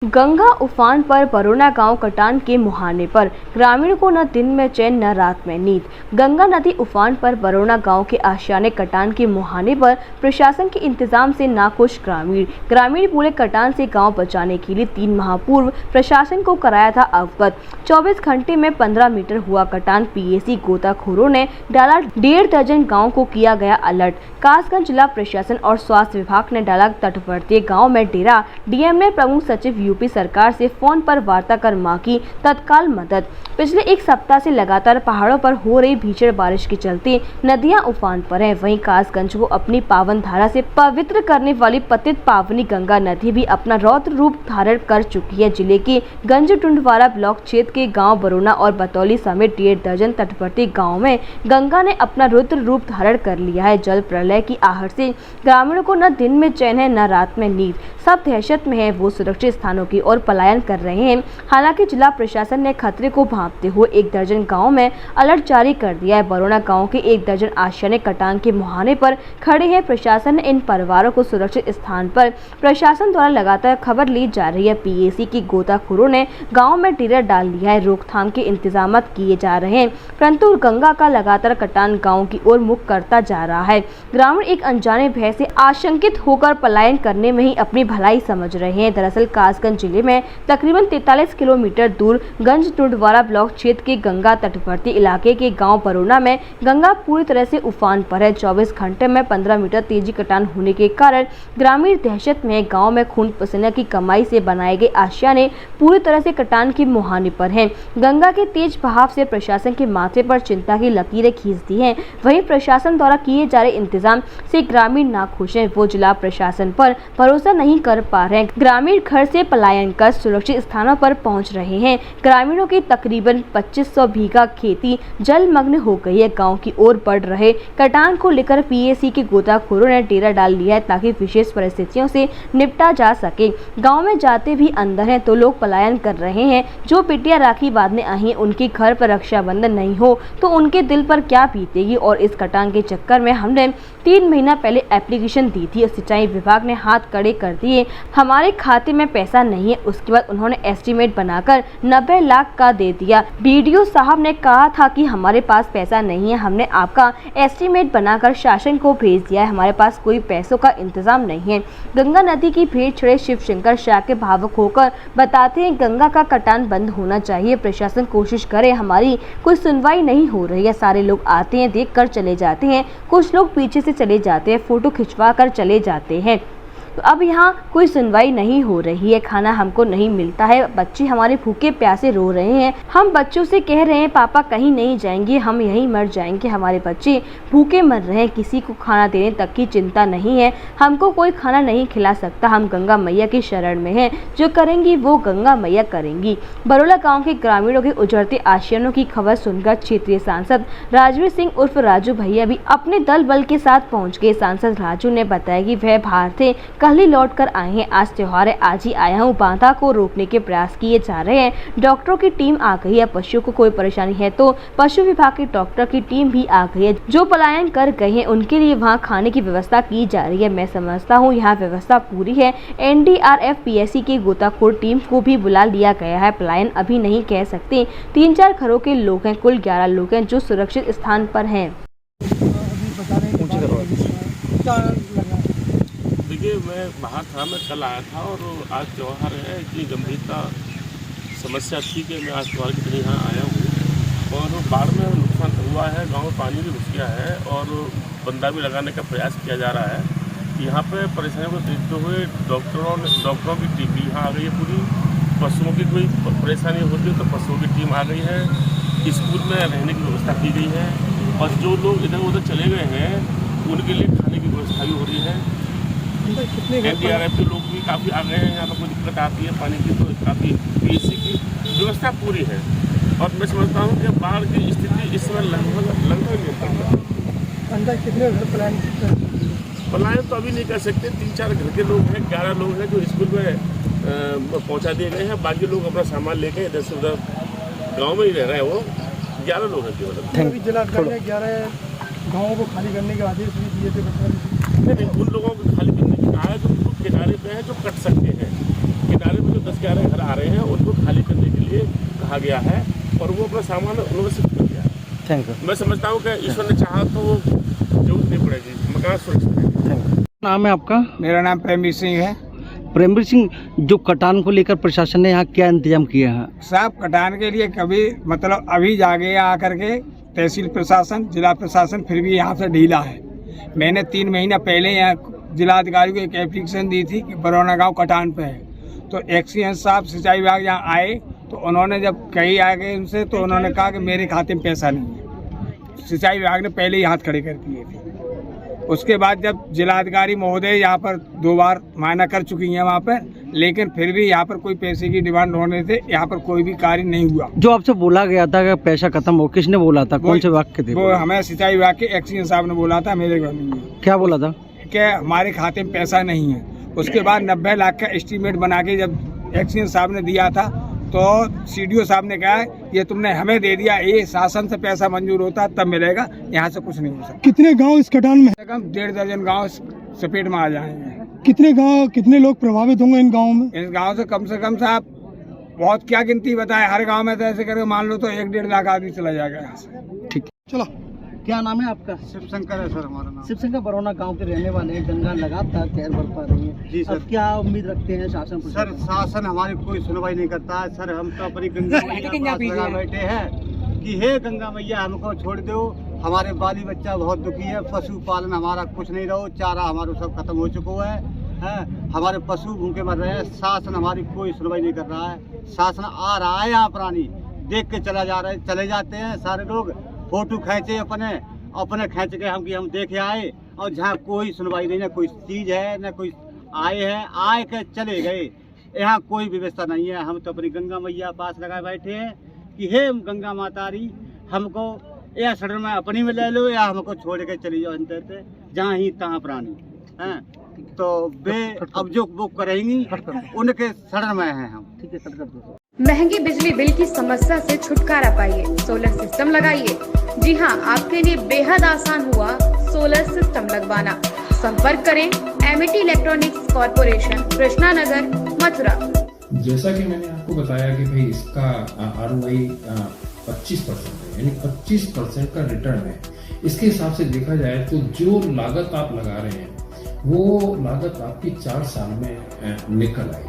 गंगा उफान पर बरोना गांव कटान के मुहाने पर ग्रामीण को न दिन में चैन न रात में नींद। गंगा नदी उफान पर बरोना गांव के आशियाने कटान के मुहाने पर प्रशासन के इंतजाम से नाखुश ग्रामीण बोले कटान से गांव बचाने के लिए 3 माह पूर्व प्रशासन को कराया था अवगत। 24 घंटे में 15 मीटर हुआ कटान। पीएसी गोताखोरों ने डाला 1.5 दर्जन गाँव को किया गया अलर्ट। कासगंज जिला प्रशासन और स्वास्थ्य विभाग ने डाला तटवर्तीय गाँव में डेरा। डीएम ने प्रमुख सचिव यूपी सरकार से फोन पर वार्ता कर मांगी तत्काल मदद। पिछले 1 सप्ताह से लगातार पहाड़ों पर हो रही भीषण बारिश के चलते नदियां उफान पर हैं। वहीं कासगंज को अपनी पावन धारा से पवित्र करने वाली पतित पावनी गंगा नदी भी अपना रौद्र रूप धारण कर चुकी है। जिले के गंजटुंडवारा ब्लॉक क्षेत्र के गांव बरोना और बतौली समेत 1.5 दर्जन तटवर्ती गाँव में गंगा ने अपना रुद्र रूप धारण कर लिया है। जल प्रलय की आहट से ग्रामीणों को न दिन में चैन है न रात में नींद। सब दहशत में है, वो सुरक्षित स्थानों की ओर पलायन कर रहे हैं। हालांकि जिला प्रशासन ने खतरे को भांपते हुए 1 दर्जन गाँव में अलर्ट जारी कर दिया है। बरोना गांव के 1 दर्जन आशियाने कटान के मुहाने पर खड़े हैं। प्रशासन ने इन परिवारों को सुरक्षित स्थान पर प्रशासन द्वारा लगातार खबर ली जा रही है। पीएसी की गोताखोरों ने गाँव में डेरा डाल लिया है। रोकथाम के इंतजाम किए जा रहे हैं, परंतु गंगा का लगातार कटान गाँव की ओर मुख करता जा रहा है। ग्रामीण एक अनजाने भय से आशंकित होकर पलायन करने में ही अपनी भलाई समझ रहे हैं। दरअसल कासगंज जिले में तकरीबन 43 किलोमीटर दूर गंजटुंडवारा ब्लॉक क्षेत्र के गंगा तटवर्ती इलाके के गांव बरोना में गंगा पूरी तरह से उफान पर है। 24 घंटे में 15 मीटर तेजी कटान होने के कारण ग्रामीण दहशत में। गांव में खून पसीना की कमाई से बनाए गए आशियाने पूरी तरह से कटान के मुहाने पर हैं। गंगा के तेज बहाव से प्रशासन के माथे पर चिंता की लकीरें खींचती हैं। वहीं प्रशासन द्वारा किए जा रहे इंतजाम से ग्रामीण नाखुश हैं। वो जिला प्रशासन पर भरोसा नहीं कर पा रहे हैं। ग्रामीण घर से पलायन कर सुरक्षित स्थानों पर पहुंच रहे हैं। ग्रामीणों की तकरीबन 2500 बीघा खेती जलमग्न हो गई है। गांव की ओर बढ़ रहे कटान को लेकर पीएसी के गोताखोरों ने डेरा डाल लिया है ताकि विशेष परिस्थितियों से निपटा जा सके। गांव में जाते भी अंदर हैं तो लोग पलायन कर रहे हैं। जो बेटियां राखी बांधने आई हैं उनके घर पर रक्षाबंधन नहीं हो तो उनके दिल पर क्या बीतेगी। और इस कटान के चक्कर में हमने 3 महीना पहले एप्लीकेशन दी थी। सिंचाई विभाग ने हाथ कड़े कर दिए, हमारे खाते में पैसा नहीं है। उसके बाद उन्होंने एस्टीमेट बनाकर 90 लाख का दे दिया। बीडीओ साहब ने कहा था कि हमारे पास पैसा नहीं है, हमने आपका एस्टीमेट बनाकर शासन को भेज दिया है, हमारे पास कोई पैसों का इंतजाम नहीं है। गंगा नदी की भेंट चढ़े शिवशंकर शाह के भावुक होकर बताते हैं गंगा का कटान बंद होना चाहिए। प्रशासन कोशिश करे, हमारी कोई सुनवाई नहीं हो रही है। सारे लोग आते हैं, देख कर चले जाते हैं, कुछ लोग पीछे से चले जाते हैं, फोटो खिंचवा कर चले जाते हैं। तो अब यहाँ कोई सुनवाई नहीं हो रही है। खाना हमको नहीं मिलता है, बच्चे हमारे भूखे प्यासे रो रहे हैं। हम बच्चों से कह रहे हैं पापा कहीं नहीं जाएंगे, हम यहीं मर जाएंगे, हमारे बच्चे भूखे मर रहे हैं। किसी को खाना देने तक की चिंता नहीं है, हमको कोई खाना नहीं खिला सकता। हम गंगा मैया की शरण में हैं, जो करेंगी वो गंगा मैया करेंगी। बरोला गाँव के ग्रामीणों के उजड़ते आशियानों की खबर सुनकर क्षेत्रीय सांसद राजवीर सिंह उर्फ राजू भैया भी अपने दल बल के साथ पहुँच गए। सांसद राजू ने बताया कि वह बाहर से कल ही लौट कर आए हैं। आज त्योहार है, आज ही आया हूँ। बाधा को रोकने के प्रयास किए जा रहे हैं। डॉक्टरों की टीम आ गई है। पशुओं को कोई परेशानी है तो पशु विभाग के डॉक्टर की टीम भी आ गई है। जो पलायन कर गए हैं उनके लिए वहाँ खाने की व्यवस्था की जा रही है। मैं समझता हूँ यहाँ व्यवस्था पूरी है। NDRF पीएसी की गोताखोर टीम को भी बुला लिया गया है। पलायन अभी नहीं कह सकते। 3-4 घरों के लोग हैं, कुल 11 लोग हैं जो सुरक्षित स्थान पर हैं। देखिए, मैं बाहर था, मैं कल आया था और आज त्यौहार है। इतनी गंभीरता समस्या थी कि मैं आज त्यौहार की तरह यहाँ आया हूँ। और बाढ़ में नुकसान हुआ है, गांव में पानी भी घुस गया है और बंदा भी लगाने का प्रयास किया जा रहा है। यहाँ पे परेशानियों को देखते हुए डॉक्टरों की टीम भी यहाँ आ गई है पूरी। पशुओं की कोई परेशानी होती है तो पशुओं की टीम आ गई है। स्कूल में रहने की व्यवस्था की गई है और जो लोग इधर उधर चले गए हैं उनके लिए खाने की व्यवस्था भी हो रही है। NDRF के लोग भी काफ़ी आ गए हैं। यहाँ पर कोई दिक्कत आती है पानी की तो काफ़ी पीएसी की व्यवस्था पूरी है। और मैं समझता हूँ कि बाढ़ की स्थिति इस समय लगभग नियंत्रण में। अंदर कितने घर पलायन तो अभी नहीं कर सकते। 3-4 घर के लोग हैं, 11 लोग हैं जो स्कूल में पहुँचा दिए गए हैं। बाकी लोग अपना सामान लेके इधर से उधर गाँव में ही रह रहे हैं। वो 11 लोग हैं केवल। जिलाधिकारी ने 11 गाँवों को खाली करने के आदेश भी दिए थे। नहीं, उन लोगों को खाली करने के आए जो किनारे पे हैं जो कट सकते हैं। किनारे पे जो 10-11 घर आ रहे हैं उनको खाली करने के लिए कहा गया है और वो अपना सामान उन्होंने शिफ्ट कर दिया है। Thank you. मैं समझता हूँ कि ईश्वर ने चाहा तो वो जरूरत नहीं पड़ेगी, मकान सुरक्षित है। Thank you. नाम है आपका? मेरा नाम प्रेमवीर सिंह है। प्रेमवीर सिंह, जो कटान को लेकर प्रशासन ने यहाँ क्या इंतजाम किया है? साहब कटान के लिए कभी मतलब अभी जागे आकर के तहसील प्रशासन, जिला प्रशासन फिर भी यहाँ से ढीला है। मैंने 3 महीना पहले यहाँ जिला अधिकारी को एक एप्लीकेशन दी थी कि बरौना गांव कटान पे है, तो एक्सीएस साहब सिंचाई विभाग यहाँ आए तो उन्होंने जब कही आगे उनसे तो उन्होंने कहा कि मेरे खाते में पैसा नहीं है। सिंचाई विभाग ने पहले ही हाथ खड़े कर दिए थे। उसके बाद जब जिलाधिकारी महोदय यहाँ पर 2 बार मायना कर चुकी हैं वहाँ पर, लेकिन फिर भी यहाँ पर कोई पैसे की डिमांड होने से यहाँ पर कोई भी कार्य नहीं हुआ। जो आपसे बोला गया था कि पैसा खत्म हो, किसने बोला था? कौन से वाक्य थे? वो हमें सिंचाई विभाग के एक्सीएस साहब ने बोला था, मेरे घर नहीं है। क्या बोला था? कि हमारे खाते में पैसा नहीं है। उसके बाद 90 लाख का एस्टीमेट बना के जब एक्सीएस साहब ने दिया था तो सीडीओ साहब ने कहा ये तुमने हमें दे दिया, ये शासन से पैसा मंजूर होता तब मिलेगा, यहाँ से कुछ नहीं हो सकता। कितने गांव इस कटान में है? कम 1.5 दर्जन गाँव चपेट में आ जाएंगे। कितने गांव, कितने लोग प्रभावित होंगे इन गांवों में? इस गांव से कम साहब बहुत क्या गिनती बताए, हर गांव में तो ऐसे करके मान लो तो 1-1.5 लाख आदमी चला जाएगा यहाँ से। ठीक, चलो। क्या नाम है आपका? शिवशंकर है सर हमारा नाम। शिवशंकर बरौना गांव के रहने वाले हैं। गंगा लगातार कहर बरपा रही है। जी सर। अब क्या उम्मीद रखते हैं शासन सर प्रशासन? शासन हमारी कोई सुनवाई नहीं करता है सर। हम तो अपनी गंगा मैया के पास लगा बैठे हैं कि हे गंगा मैया हमको छोड़ दो, हमारे बाली बच्चा बहुत दुखी है, पशुपालन हमारा कुछ नहीं रहो, चारा हमारा सब खत्म हो चुका है, हमारे पशु भूखे मर रहे हैं। शासन हमारी कोई सुनवाई नहीं कर रहा है। शासन आ रहा है यहाँ प्राणी देख के चले जाते हैं सारे लोग, फोटो खींचे अपने खींच के हम देखे आए और जहाँ कोई सुनवाई नहीं, ना कोई चीज है न कोई आए के चले गए। यहाँ कोई व्यवस्था नहीं है। हम तो अपनी गंगा मैया पास लगाए बैठे हैं कि हे गंगा मातारी हमको या सड़न में अपनी में ले लो या हमको छोड़ के चली जाओ अंदर जहाँ ही तहाँ प्राणी हैं। तो वे अब जो वो करेंगी उनके शरण में हैं हम। ठीक है, कट कर दो। महंगी बिजली बिल की समस्या से छुटकारा पाइए, सोलर सिस्टम लगाइए। जी हां, आपके लिए बेहद आसान हुआ सोलर सिस्टम लगवाना। संपर्क करें Amity electronics corporation, Krishna Nagar, Mathura. जैसा कि मैंने आपको बताया कि भाई इसका ROI 25% है, यानी 25% का रिटर्न है। इसके हिसाब से देखा जाए तो जो लागत आप लगा रहे हैं वो लागत आपकी 4 साल में निकल आएगी।